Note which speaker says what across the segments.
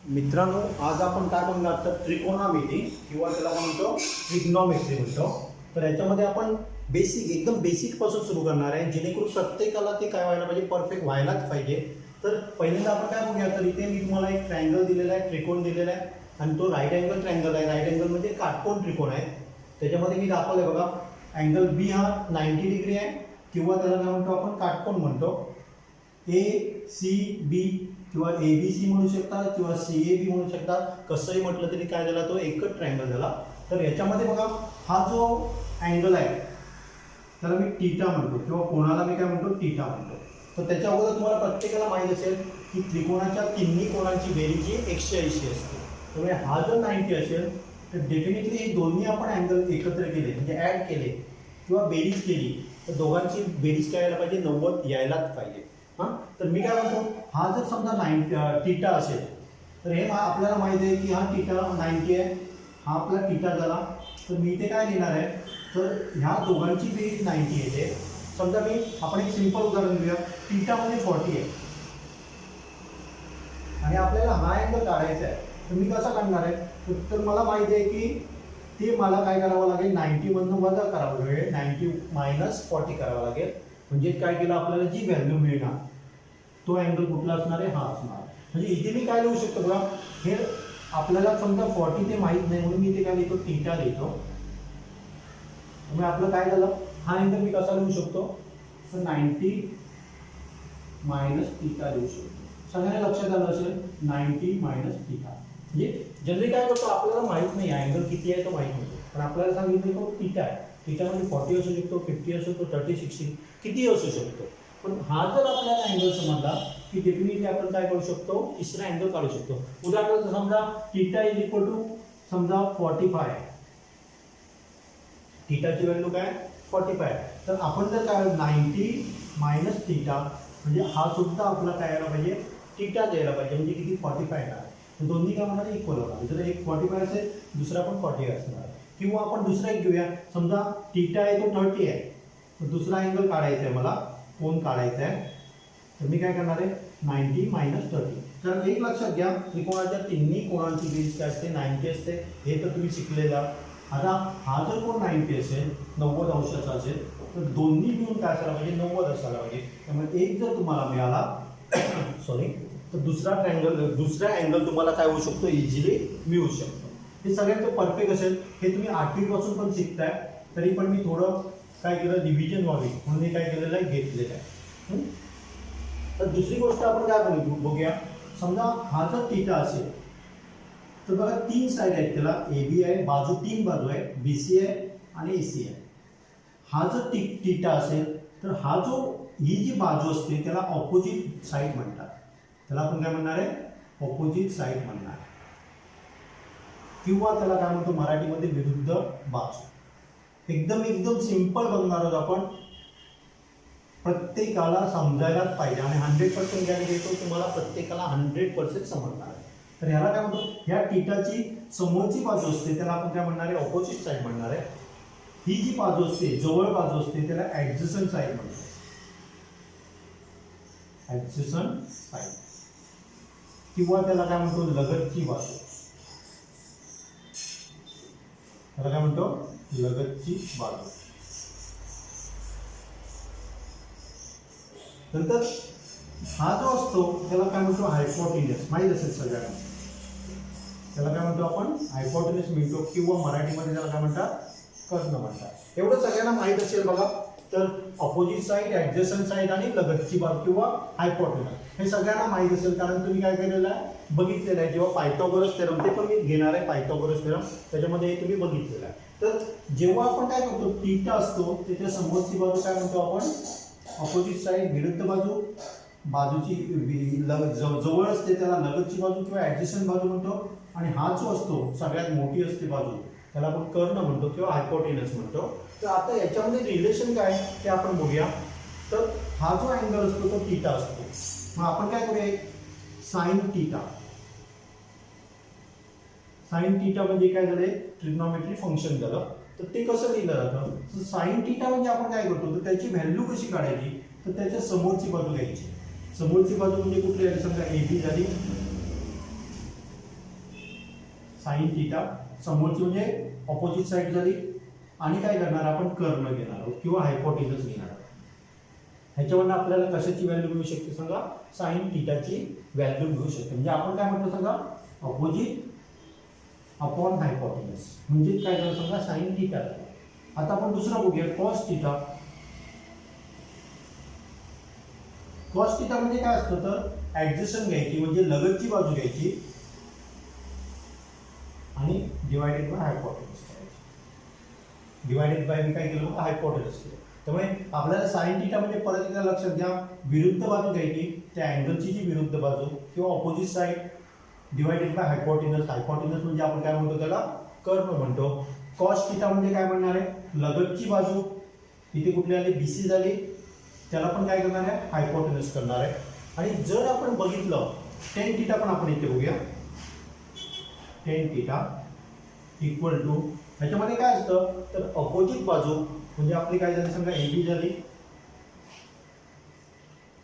Speaker 1: मित्रांनो, आज आपण काय बघणार तर त्रिकोणमिती किंवा त्याला आपण म्हणतो ट्रिग्नॉमेट्री म्हणतो. तर याच्यामध्ये आपण एकदम बेसिक पासून सुरू करणार आहे, जेणेकरून प्रत्येकाला ते काय व्हायला पाहिजे, परफेक्ट व्हायलाच पाहिजे. तर पहिल्यांदा आपण काय बघूया, तर इथे मी तुम्हाला एक ट्रायंगल दिलेला आहे, त्रिकोण दिलेला आहे आणि तो राईट अँगल ट्रायंगल आहे. राईट अँगल म्हणजे काटकोन त्रिकोण आहे. त्याच्यामध्ये मी दाखवलंय बघा, अँगल बी हा 90 डिग्री आहे किंवा त्याला काय म्हणतो आपण काटकोन म्हणतो. ए सी बी किंवा ए बी सी म्हणू शकता किंवा सी ए बी म्हणू शकता. कसंही म्हटलं तरी काय झाला, तो एकच ट्रायंगल झाला. तर याच्यामध्ये बघा, हा जो अँगल आहे त्याला मी टीटा म्हणतो किंवा कोणाला मी काय म्हणतो, टीटा म्हणतो. तर त्याच्या अगोदर तुम्हाला प्रत्येकाला माहीत असेल की त्रिकोणाच्या तिन्ही कोणांची बेरीज ही 180 असते. त्यामुळे हा जर 90 असेल तर डेफिनेटली हे दोन्ही आपण अँगल एकत्र केले म्हणजे ॲड केले किंवा बेरीज केली तर दोघांची बेरीज काय यायला पाहिजे, 90 यायलाच पाहिजे. हां, तर मी काय म्हणतो, हा जर समजा टीटा असेल तर हे आपल्याला माहिती आहे की हा टीटा 90 आहे, हा आपला टीटा झाला. तर मी इथे काय लिहिणार आहे, तर ह्या दोघांची बेरीज 90 येते. समजा आपण एक सिंपल उदाहरण घेऊया. टीटा म्हणजे 40 आहे आणि आपल्याला हा अँगल काढायचा आहे. तर मी कसा काढणार आहे, तर मला माहिती आहे की ते मला काय करावं लागेल, 90 मधून वजा करावं लागेल, 90 - 40 करावं लागेल. म्हणजे काय केलं, आपल्याला जी व्हॅल्यू मिळणार तो अँगल कुठला असणार आहे, हा असणार. म्हणजे इथे मी काय लिहू शकतो बघा, हे आपल्याला समजा 40 ते माहीत नाही म्हणून मी इथे काय लिहितो, टीटा लिहितो. त्यामुळे आपलं काय झालं, हा अँगल मी कसा लिहू शकतो, तर 90 - टीटा लिहू शकतो. सगळ्यांना लक्षात आलं असेल, 90 - टीटा. म्हणजे जनरली काय करतो, आपल्याला माहित नाही अँगल किती आहे तो माहित नसतो, पण आपल्याला सांगितलं तो टीटा आहे. टीटा म्हणजे 40 असू शकतो, 50 असू शकतो, 30, 60 किती असू शकतो. पण हा जर आपल्याला अँगल समजला की डेफिनेटली आपण काय करू शकतो, तिसरा अँगल काढू शकतो. उदाहरणार्थ समजा टीटा इज इक्वल टू समजा 45. टीटाची व्हॅल्यू काय, 45. तर आपण जर काय 90 - टीटा म्हणजे हा सुद्धा आपला काय यायला पाहिजे, टीटा द्यायला पाहिजे. म्हणजे किती, 45 येणार. तर दोन्ही काय होणार, इक्वल होणार. जर एक 45 असेल, दुसरा पण 40 असणार. किंवा आपण दुसरा एक घेऊया, समजा टीटा आहे तो 30 आहे, तर दुसरा अँगल काढायचा आहे मला, कोण काढायचा आहे. तर मी काय करणार आहे, 90 - 30. तर एक लक्षात घ्या, त्रिकोणाच्या तिन्ही कोणांची बेरीज काय असते, 90 असते. हे तर तुम्ही शिकलेला. आता हा जर कोण 90 असेल, 90 अंशाचा असेल, तर दोन्ही मिळून काय असायला पाहिजे, 90 असायला पाहिजे. त्यामुळे एक जर तुम्हाला मिळाला सॉरी, तर दुसरा अँगल तुम्हाला काय होऊ शकतो, इझिली मिळू शकतो. हे सगळ्यांचं परफेक्ट असेल. हे तुम्ही 8वी पासून पण शिकताय, तरी पण मी थोडं काय केलं, रिव्हिजन व्हावी म्हणून मी काय केलेलं आहे, घेतलेलं आहे. तर दुसरी गोष्ट आपण काय बघूया, समजा हा जर टीटा असेल तर बघा 3 साईड आहेत त्याला, ए बी आहे, बाजू 3 बाजू आहे, बी सी आहे आणि ए सी आहे. हा जर टीटा असेल तर ही जी बाजू असते त्याला ऑपोजिट साईड म्हणतात. त्याला आपण काय म्हणणार आहे, ऑपोजिट साईड म्हणणार किंवा त्याला काय म्हणतो मराठीमध्ये विरुद्ध बाजू. एकदम सिंपल बघणार आहोत आपण, प्रत्येकाला समजायलाच पाहिजे आणि 100% गॅरंटी देतो तुम्हाला प्रत्येकाला 100% समजणार आहे. तर ह्याला काय म्हणतो, ह्या टीटाची समोरची बाजू असते त्याला आपण काय म्हणणार आहे, ऑपोजिट साईड म्हणणार आहे. ही जी बाजू असते, जवळ बाजू असते, त्याला ॲडजसंट साईड म्हणतात. ॲडजसंट साईड किंवा त्याला काय म्हणतो, लगतची बाजू. त्याला काय म्हणतो, लगतची बाजू. नंतर हा जो असतो त्याला काय म्हणतो, हायपोटेन्यूस. माहीत असेल सगळ्यांना, त्याला काय म्हणतो आपण, हायपोटेन्यूस म्हणतो किंवा मराठीमध्ये त्याला काय म्हणतात, कर्ण म्हणतात. एवढं सगळ्यांना माहीत असेल बघा. तर ऑपोजिट साईड, ॲडजसंट साईड आणि लगतची बाजू किंवा हायपोटेन्यूस हे सगळ्यांना माहीत असेल, कारण तुम्ही काय केलेलं आहे, बघितलेलं आहे. जेव्हा पायथागोरस थेरम, ते पण मी घेणार आहे पायथागोरस थेरम, त्याच्यामध्ये हे तुम्ही बघितलेलं आहे. तर जेव्हा आपण काय करतो, टीटा असतो त्याच्या समोरची बाजू काय म्हणतो आपण, ऑपोजिट साईड, विरुद्ध बाजू. बाजूची जवळ असते त्याला लगतची बाजू किंवा ॲडजसंट बाजू म्हणतो. आणि हा जो असतो सगळ्यात मोठी असते बाजू त्याला आपण कर्ण म्हणतो किंवा हायपोटेन्यूस म्हणतो. तर आता याच्यामध्ये रिलेशन काय ते आपण बघूया. तर हा जो अँगल असतो तो टीटा असतो. मग आपण काय करूया, साइन टीटा. साइन टीटा म्हणजे काय झाले, ट्रिग्नॉमेट्री फंक्शन झालं. तर ते कसं लिहिलं जातं, तर साइन टीटा म्हणजे आपण काय करतो, तर त्याची व्हॅल्यू कशी काढायची, तर त्याच्या समोरची बाजू घ्यायची. समोरची बाजू म्हणजे कुठली आहे, समजा ए बी झाली, साइन थिटा, समोरची म्हणजे ऑपोजिट साईड झाली, आणि काय करणार आपण कर्ण घेणार आहोत किंवा हायपोटेनस घेणार आहोत. ह्याच्यावरनं आपल्याला कशाची व्हॅल्यू मिळू शकते सांगा, साइन थिटाची व्हॅल्यू मिळू शकते. म्हणजे आपण काय म्हणतो सांगा, ऑपोजिट अपॉन हायपोटेनस म्हणजे काय झालं सांगा, साइन थिटा. आता आपण दुसरा बघूया, कॉस थिटा. कॉस थिटा म्हणजे काय असतं तर ऍडजस्टंट घ्यायची म्हणजे लगतची बाजू घ्यायची आणि डिवायडेड बाय हायपोटेनस करायची. डिवायडेड बाय मी काय केलं, हायपोटेनस केलं. त्यामुळे आपल्याला साइन थिटा म्हणजे परत एकदा लक्षात घ्या, विरुद्ध बाजू घ्यायची, त्या अँगलची जी विरुद्ध बाजू किंवा opposite side divided by hypotenuse. Hypotenuse म्हणजे आपण काय म्हणतो त्याला, कर्ण म्हणतो. कॉस थिटा म्हणजे काय म्हणणार आहे, लगतची बाजू इथे कुठली आली, बीसी झाली, त्याला पण काय करणार आहे, हायपोटेनस करणार आहे. आणि जर आपण बघितलं टेन थिटा पण आपण इथे बघूया, टेन थिटा इक्वल टू, ह्याच्यामध्ये काय असतं तर अपोजिट बाजू म्हणजे आपली काय झाली समजा ए बी झाली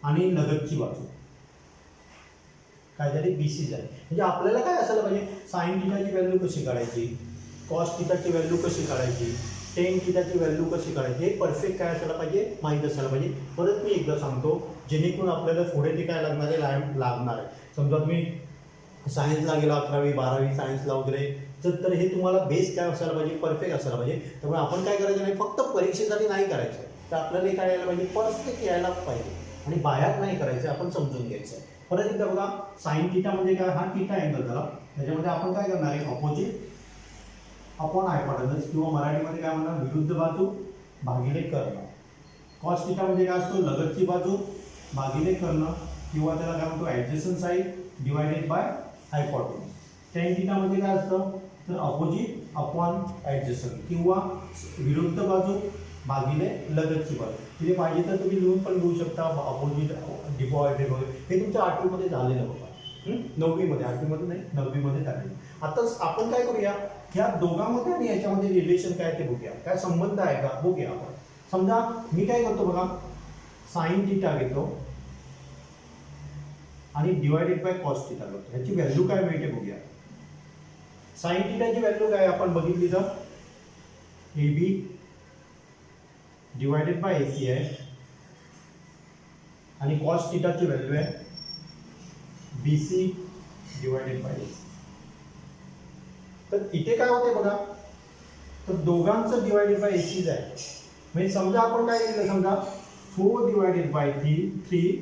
Speaker 1: आणि लगतची बाजू काय झाली, बी सी झाली. म्हणजे आपल्याला काय असायला पाहिजे, साइन थिटाची व्हॅल्यू कशी काढायची, कॉस थिटाची व्हॅल्यू कशी काढायची, टेन थिटाची व्हॅल्यू कशी काढायची, हे परफेक्ट काय असायला पाहिजे, माहीत असायला पाहिजे. परत मी एकदा सांगतो, जेणेकरून आपल्याला पुढे ते काय लागणार आहे, लागणार आहे. समजा तुम्ही सायन्सला गेला 11वी 12वी सायन्सला वगैरे, तर हे तुम्हाला बेस काय असायला पाहिजे, परफेक्ट असायला पाहिजे. त्यामुळे आपण काय करायचं नाही, फक्त परीक्षेसाठी नाही करायचं, तर आपल्याला हे काय यायला पाहिजे, परफेक्ट यायला पाहिजे आणि बाहेर नाही करायचं, आपण समजून घ्यायचं. परत एकदा बघा, साइन थिटा म्हणजे काय, हा थिटा अँगल झाला, त्याच्यामध्ये आपण काय करणार आहे, ऑपोजिट अपॉन हायपोटेनस किंवा मराठीमध्ये काय म्हणणार, विरुद्ध बाजू भागिले कर्ण. कॉस थिटा म्हणजे काय असतो, लगतची बाजू भागिले कर्ण किंवा त्याला काय म्हणतो adjacent side divided by hypotenuse. Tan theta म्हणजे काय असतं तर अपोजिट अपॉन ॲडजस्टंट किंवा विरुद्ध बाजू भागिले लगतची बाजू. तिथे पाहिजे तर तुम्ही लिहून पण घेऊ शकता, अपोजिट डिवायडेड वगैरे. हे तुमच्या 8वीमध्ये झालेलं बघा, 9वीमध्ये, 8वीमध्ये नाही 9वीमध्ये झालेलं. आता आपण काय करूया, ह्या दोघांमध्ये आणि याच्यामध्ये रिलेशन काय ते बघूया, काय संबंध आहे का बघूया आपण. समजा मी काय करतो बघा, साइन थिटा घेतो आणि डिवायडेड बाय कॉस थिटा करतो, ह्याची व्हॅल्यू काय मिळते बघूया. साइन थिटाची व्हॅल्यू काय आपण बघितली तर A B divided by A C आहे आणि कॉस थिटाची व्हॅल्यू आहे B C divided by A C. तर इथे काय होते बघा, तर दोघांचं डिवायडेड बाय ए सीच आहे. म्हणजे समजा आपण काय लिहिलं, समजा 4 डिवायडेड बाय 3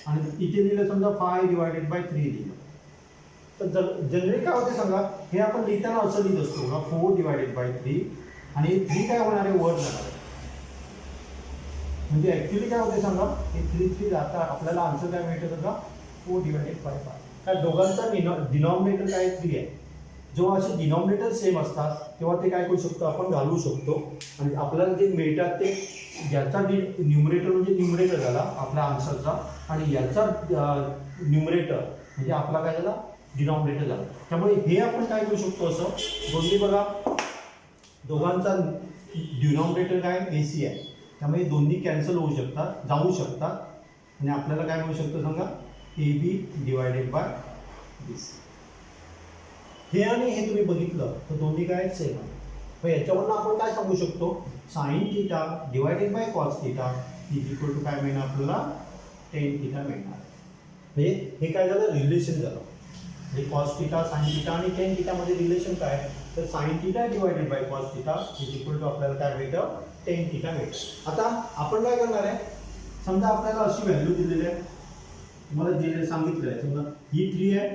Speaker 1: आणि इथे लिहिलं समजा 5 डिवायडेड बाय 3 लिहिलं. तर जनरली काय होते सांगा, हे आपण लिहिताना असं लिहित असतो बघा, 4 डिवायडेड बाय 3 आणि 3 काय होणार आहे, वर जाणार आहे. म्हणजे ऍक्च्युली काय होते सांगा, हे 3 जाता आपल्याला आन्सर काय मिळतं बघा, 4 डिवायडेड बाय 5. काय दोघांचा डिनॉमिनेटर काय 3 आहे. जेव्हा असे डिनॉमिनेटर सेम असतात तेव्हा ते काय करू शकतो, आपण घालू शकतो आणि आपल्याला जे मिळतात ते याचा न्यूमरेटर म्हणजे न्यूमरेटर झाला आपल्या आन्सरचा आणि याचा न्यूमरेटर म्हणजे आपला काय झाला, डिनॉमिनेटर झाला. त्यामुळे हे आपण काय करू शकतो, असं दोन्ही बघा, दोघांचा डिनॉमिनेटर काय ए सी आहे, त्यामुळे दोन्ही कॅन्सल होऊ शकतात, जाऊ शकतात आणि आपल्याला काय मिळू शकतं सांगा, A B divided by B C. हे आणि हे तुम्ही बघितलं तर दोन्ही काय सेम आहे. मग याच्यावरनं आपण काय सांगू शकतो, sine theta divided by cos theta is equal to काय मिळणार आपल्याला, टेन थिटा मिळणार. म्हणजे हे काय झालं, रिलेशन झालं. म्हणजे कॉस थिटा साइन थिटा आणि टेन थिटामध्ये रिलेशन काय, तर sine theta divided by cos theta is equal to आपल्याला काय मिळतं, टेन थिटा मिळतं. आता आपण काय करणार आहे, समजा आपल्याला अशी व्हॅल्यू दिलेली आहे, तुम्हाला जे सांगितलं आहे, समजा ही 3 आहे,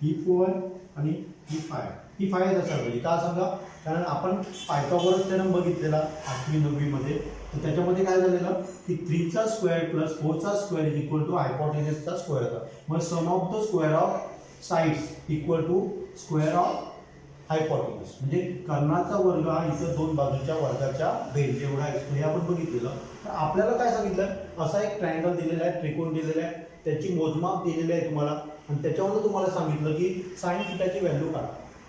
Speaker 1: ही 4 आणि ही 5. ही 5 असायला पाहिजे का सांगा, कारण आपण पायथागोरस थेरम बघितलेला 8वी 9वीमध्ये. तर त्याच्यामध्ये काय झालेलं की 3चा स्क्वेअर प्लस 4चा स्क्वेअर इज इक्वल टू हायपोटेनसचा स्क्वेअर होता. मग sum of the square of sides equal to square of hypotenuse. म्हणजे कर्णाचा वर्ग हा इतर दोन बाजूच्या वर्गाच्या बेरीज एवढा असतो, हे आपण बघितलेलं. तर आपल्याला काय सांगितलं, असा एक ट्रायंगल दिलेला आहे, त्रिकोण दिलेला आहे, त्याची मोजमाप दिलेली आहे तुम्हाला आणि त्याच्यावरून तुम्हाला सांगितलं की साइन थिटाची व्हॅल्यू काढा.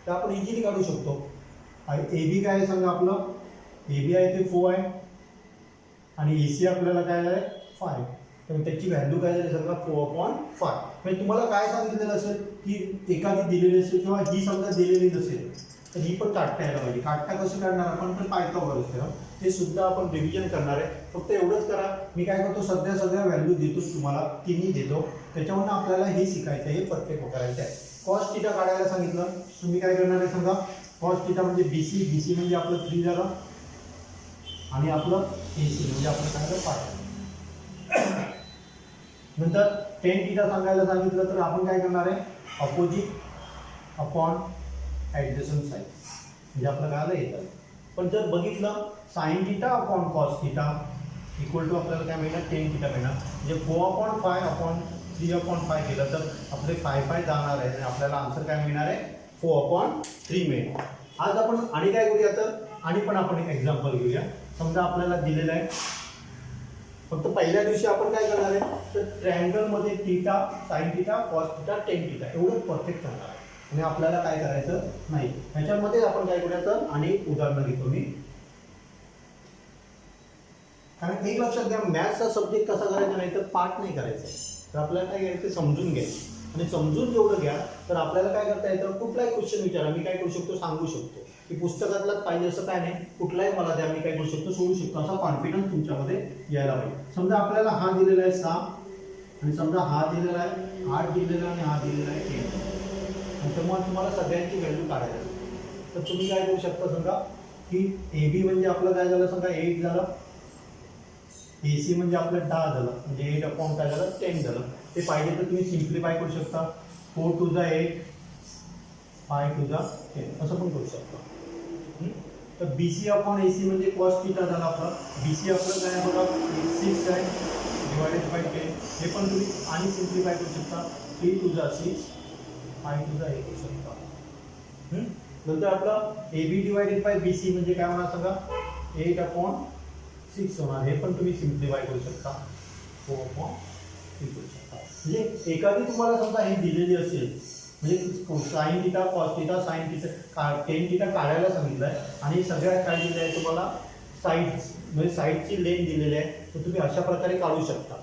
Speaker 1: तर आपण इझिली काढू शकतो. ए बी काय आहे सांगा, आपलं ए बी आहे ते 4 आहे आणि ए सी आपल्याला काय आहे 5. तर त्याची व्हॅल्यू काय झाली सांगा, 4/5. म्हणजे तुम्हाला काय सांगितलेलं असेल की एखादी दिलेली असेल किंवा ही समजा दिलेली नसेल तर ही पण काढता यायला पाहिजे. काढता कशी काढणार आपण तर पायथागोरस थेरम ते सुद्धा आपण रिव्हिजन करणार आहे. फक्त एवढंच करा, मी काय करतो सगळ्या व्हॅल्यू देतो तुम्हाला, तिन्ही देतो, त्याच्यावरून आपल्याला हे शिकायचं आहे, हे परफेक्ट करायचं आहे. कॉस थिटा काढायला सांगितलं, तुम्ही काय करणार आहे सांगा. कॉस थिटा म्हणजे बीसी म्हणजे आपलं 3 झालं आणि आपलं एसी म्हणजे आपलं काय झालं 5. नंतर टेन थिटा सांगायला सांगितलं तर आपण काय करणार आहे, अपोजिट अपॉन ॲडजसंट साईड म्हणजे आपलं काय आलं येतं. पण जर बघितलं sine theta upon cos theta equal to आपल्याला काय मिळणार, टेन थिटा मिळणार. म्हणजे 4/5 अपॉन 3/5 केलं तर आपले 5 जाणार आहे आणि आपल्याला आन्सर काय मिळणार आहे, 4/3 मिळेल. आज आपण आणि काय करूया तर आणि पण आपण एक एक्झाम्पल घेऊया. समजा आपल्याला दिलेलं आहे, फक्त पहिल्या दिवशी आपण काय करणार आहे तर ट्रायंगलमध्ये theta sine theta cos theta tan theta एवढं परफेक्ट करणार आहे आणि आपल्याला काय करायचं नाही. ह्याच्यामध्ये आपण काय करूया तर आणि उदाहरणं घेतो मी, कारण एक लक्षात घ्या, मॅथ्सचा सब्जेक्ट कसा करायचा नाही तर पाठ नाही करायचा. तर आपल्याला काय करायचं समजून घ्यायचं आणि समजून जेवढं घ्या तर आपल्याला काय करता येतं, कुठलाही क्वेश्चन विचारा, मी काय करू शकतो सांगू शकतो की पुस्तकातलाच पाहिजे असं काय नाही, कुठलाही मला द्या मी काय करू शकतो सोडू शकतो, असा कॉन्फिडन्स तुमच्यामध्ये यायला पाहिजे. समजा आपल्याला हा दिलेला आहे 6 आणि समजा हा दिलेला आहे 8 दिलेला आणि हा दिलेला आहे 10. तर मग तुम्हाला सगळ्यांची व्हॅल्यू काढायला तर तुम्ही काय करू शकता सांगा की ए बी म्हणजे आपलं काय झालं सांगा 8 झालं, ए सी म्हणजे आपलं 10 झालं, म्हणजे 8/10 काय झालं 10 झालं. ते पाहिजे तर तुम्ही सिम्प्लिफाय करू शकता, 4 to the 8 5 to the 10 असं पण करू शकता. तर बी सी अपॉन ए सी म्हणजे कॉस थिटा झाला आपला. बी सी आपलं काय बघा 6 आहे डिवायडेड बाय 10, हे पण तुम्ही आणि सिम्प्लिफाय करू शकता, 3 to the 6 5 to the 8 करू शकता. नंतर आपलं A B divided by B C म्हणजे काय होणार सांगा 8/6 होणार, हे पण तुम्ही सिम्प्लिफाय करू शकता, 4/3 करू शकता. म्हणजे एखादी तुम्हाला समजा हे दिलेली असेल म्हणजे sign theta cos theta sine theta tan theta काढायला सांगितलं आहे आणि सगळ्यात काय दिलं आहे तुम्हाला साईड्स म्हणजे साईडची लेंथ दिलेली आहे, तर तुम्ही अशा प्रकारे काढू शकता.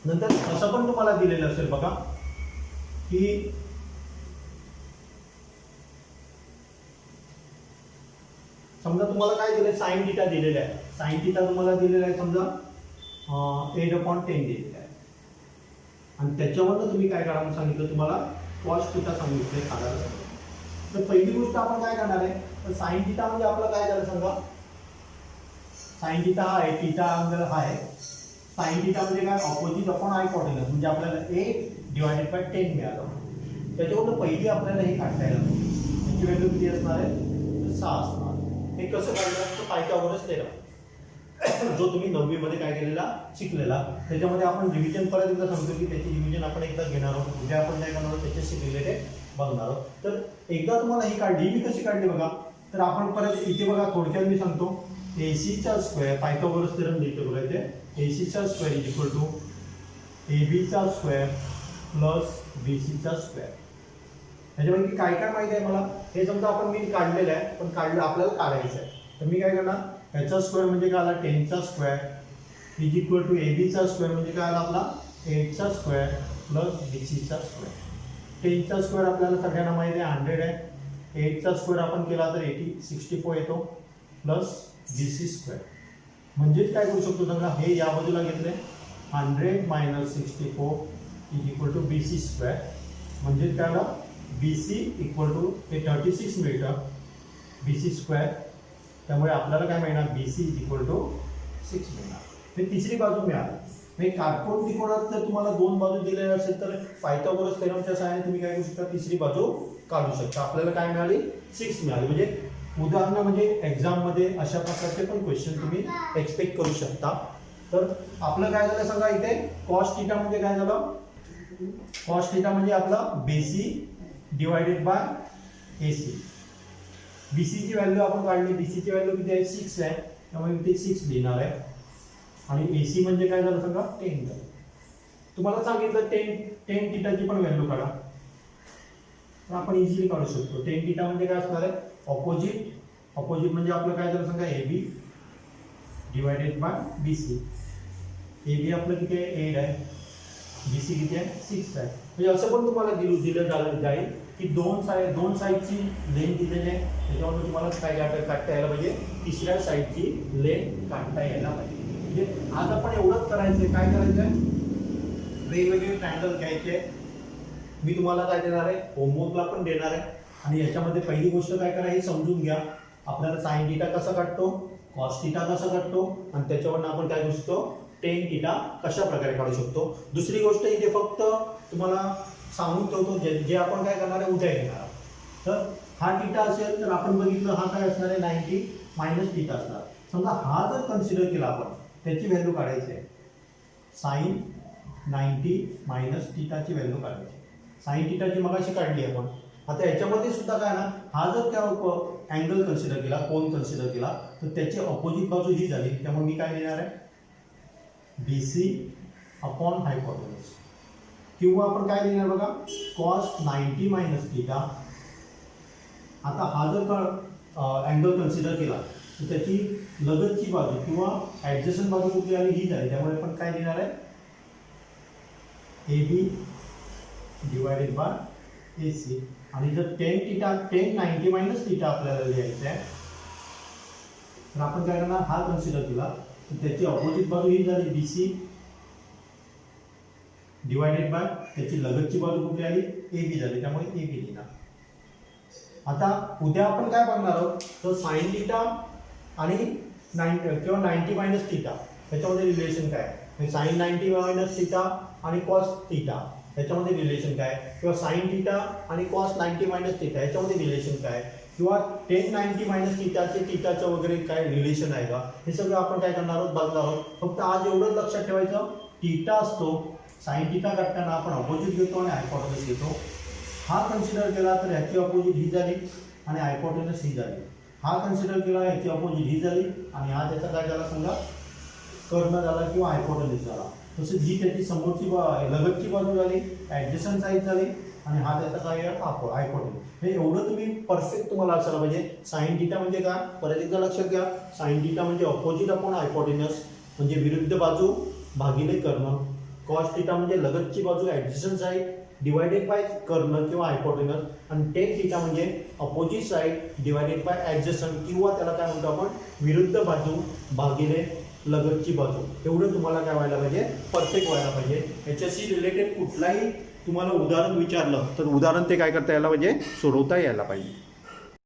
Speaker 1: नंतर असं पण तुम्हाला दिलेलं असेल बघा की समजा तुम्हाला काय दिलं साइन थिटा दिलेलं आहे, साइन थिटा तुम्हाला दिलेला आहे समजा 8/10 दिलेलं आहे आणि त्याच्यावरनं तुम्ही काय काढायला सांगितलं, तुम्हाला कॉस थिटा सांगितलं काढायला सांगितलं. तर पहिली गोष्ट आपण काय करणार आहे तर साइन थिटा म्हणजे आपलं काय झालं सांगा, साइन थिटा हा आहे, थिटा अँगल हा आहे, साइन थिटा म्हणजे काय ऑपोजिट अपॉन हायपोटेनस म्हणजे आपल्याला 8/10 मिळालं. त्याच्यावरनं पहिली आपल्याला हे काढता येईल, त्याची व्हॅल्यू किती असणार आहे तर 6 असणार. हे कसं काढलं तर पायथागोरस थेरम जो तुम्ही 9वी मध्ये काय केलेला शिकलेला, त्याच्यामध्ये आपण रिव्हिजन परत एकदा सांगतो की त्याची रिव्हिजन आपण एकदा घेणार आहोत, उद्या आपण काय करणार आहोत त्याच्याशी रिलेटेड बघणार आहोत. तर एकदा तुम्हाला ही काढली, मी कशी काढली बघा, तर आपण परत इथे बघा थोडक्यात मी सांगतो, एसीचा स्क्वेअर पायथागोरस थेरम लिहितो बघा इथे, एसीचा स्क्वेअर इज इक्वल टू एबीचा स्क्वेअर प्लस बीसीचा स्क्वेअर. त्याच्यापैकी काय काय माहिती आहे मला, हे समजा आपण मी काढलेलं आहे पण काढलं आपल्याला काढायचं आहे, तर मी काय करणार ह्याचा स्क्वेअर म्हणजे काय आला 10चा स्क्वेअर इज इक्वल टू एबीचा स्क्वेअर म्हणजे काय आला आपला 8चा स्क्वेअर प्लस बीसीचा स्क्वेअर. 10चा स्क्वेअर आपल्याला सगळ्यांना माहिती आहे 100 आहे, 8चा स्क्वेअर आपण केला तर 64 येतो प्लस बीसी स्क्वेअर. म्हणजेच काय करू शकतो सांगा, हे या बाजूला घेतले 100 - 64 is equal to BC square, म्हणजेच काय आलं बीसी इक्वल टू हे 36 मिळतं बीसी स्क्वेअर, त्यामुळे आपल्याला काय मिळणार बीसी इज इक्वल टू 6 मिळणार. हे तिसरी बाजू मिळाली. म्हणजे काटकोन त्रिकोणात जर तुम्हाला 2 बाजू दिलेल्या असेल तर पायथागोरस थेरमच्या सहाय्याने तुम्ही काय करू शकता तिसरी बाजू काढू शकता. आपल्याला काय मिळाली 6 मिळाली. म्हणजे उदाहरण म्हणजे एक्झाममध्ये अशा प्रकारचे पण क्वेश्चन तुम्ही एक्सपेक्ट करू शकता. तर आपलं काय झालं सांगा इथे कॉस थिटा म्हणजे काय झालं, कॉस थिटा म्हणजे आपला बीसी डिवायडेड बाय एसी. बीसीची व्हॅल्यू आपण काढली, बीसीची व्हॅल्यू किती आहे 6 आहे, त्यामुळे इथे 6 लिहिणार आहे आणि एसी म्हणजे काय झालं सांगा 10 झालं. तुम्हाला सांगितलं 10 थिटाची पण व्हॅल्यू काढा, तर आपण इझिली काढू शकतो. 10 थिटा म्हणजे काय असणार आहे ऑपोजिट म्हणजे आपलं काय झालं सांगा A B divided by B C. A B आपलं किती आहे 8 आहे BC किती आहे 6 आहे. म्हणजे असं पण तुम्हाला दिलं जाईल की दोन साईडची लेंथ दिलेली आहे, त्याच्यावर तुम्हाला काय काढता यायला पाहिजे, तिसऱ्या साईडची लेंथ काढता यायला पाहिजे. म्हणजे आज आपण एवढंच करायचं. काय करायचं आहे, वेगवेगळे ट्रायंगल घ्यायचे. मी तुम्हाला काय देणार आहे, होमवर्कला पण देणार आहे. आणि याच्यामध्ये पहिली गोष्ट काय करायची समजून घ्या. आपल्याला साइन थीटा कसा काढतो, कॉस थीटा कसा काढतो, आणि त्याच्यावरनं आपण काय करू शकतो, टेन थीटा कशा प्रकारे काढू शकतो. दुसरी गोष्ट इथे फक्त तुम्हाला सांगून ठेवतो, जे आपण काय करणार आहे उद्या घेणार. तर हा थीटा असेल तर आपण बघितलं हा काय असणार आहे 90 मायनस थीटा असणार. समजा हा जर कन्सिडर केला आपण, त्याची व्हॅल्यू काढायची आहे. साइन 90 मायनस थीटाची व्हॅल्यू काढायची. साइन थीटाची मगाशी काढली आपण. आता याच्यामध्ये सुद्धा काय ना, हा जर त्या अँगल कन्सिडर केला, कोन कन्सिडर केला, तर त्याची अपोजिट बाजू ही झाली. त्यामुळे मी काय लिहिणार आहे, BC अपॉन हायपोटेन्यूज. किंवा आपण काय लिहिणार बघा, कॉस 90 मायनस थीटा. आता हा जर अँगल कन्सिडर केला तर त्याची लगतची बाजू किंवा ॲडजस्टंट बाजू कुठली आली, ही झाली. त्यामुळे आपण काय लिहिणार आहे, AB डिवायडेड बाय AC. आणि जर टेन 90 मायनस थीटा आपल्याला लिहायचं आहे, तर आपण काय करणार, हा कन्सिडर केला तर त्याची अपोजिट बाजू ही झाली BC डिवायडेड बाय त्याची लगतची बाजू कुठली आली, AB झाली. त्यामुळे AB लिहिणार. आता उद्या आपण काय बघणार आहोत, तर साइन थीटा आणि 90 मायनस थीटा त्याच्यामध्ये रिलेशन काय, साइन 90 मायनस थीटा आणि कॉस थीटा याच्यामध्ये रिलेशन काय, किंवा साइन थीटा आणि कॉस 90 मायनस थीटा याच्यामध्ये रिलेशन काय, किंवा टेन 90 मायनस थीटाचं वगैरे काय रिलेशन आहे का, हे सगळं आपण काय करणार आहोत, बघणार आहोत. फक्त आज एवढंच लक्षात ठेवायचं, थीटा असतो, साइन थीटा काढताना आपण अपोजिट घेतो आणि हायपोटेन्यूज घेतो. हा कन्सिडर केला तर ह्याची अपोजिट ही झाली आणि हायपोटेन्यूज ही झाली. हा कन्सिडर केला ह्याची अपोजिट ही झाली आणि हा त्याचा काय झाला समजा कर्ण झाला किंवा हायपोटेन्यूज झाला. तसेच ही त्याची समोरची लगतची बाजू झाली, ॲडजस्टंट साईड झाली, आणि हा त्याचा काय हायपोटेन्यूज. हे एवढं तुम्ही परफेक्ट तुम्हाला असायला पाहिजे. साइन थीटा म्हणजे काय, परत एकदा लक्षात घ्या, साइन थीटा म्हणजे अपोजिट अपॉन हायपोटेन्यूज, म्हणजे विरुद्ध बाजू भागिले कर्ण. कॉस थीटा म्हणजे लगतची बाजू ॲडजस्टंट साईड डिवायडेड बाय कर्ण किंवा हायपोटेन्यूज. आणि टेन थीटा म्हणजे opposite side divided by adjacent, किंवा त्याला काय म्हणतो आपण विरुद्ध बाजू भागिले लगतची बाजू. एवढं तुम्हाला काय व्हायला पाहिजे, परफेक्ट व्हायला पाहिजे. याच्याशी रिलेटेड कुठलाही तुम्हाला उदाहरण विचारलं तर उदाहरण ते काय करता यायला पाहिजे, सोडवता यायला पाहिजे.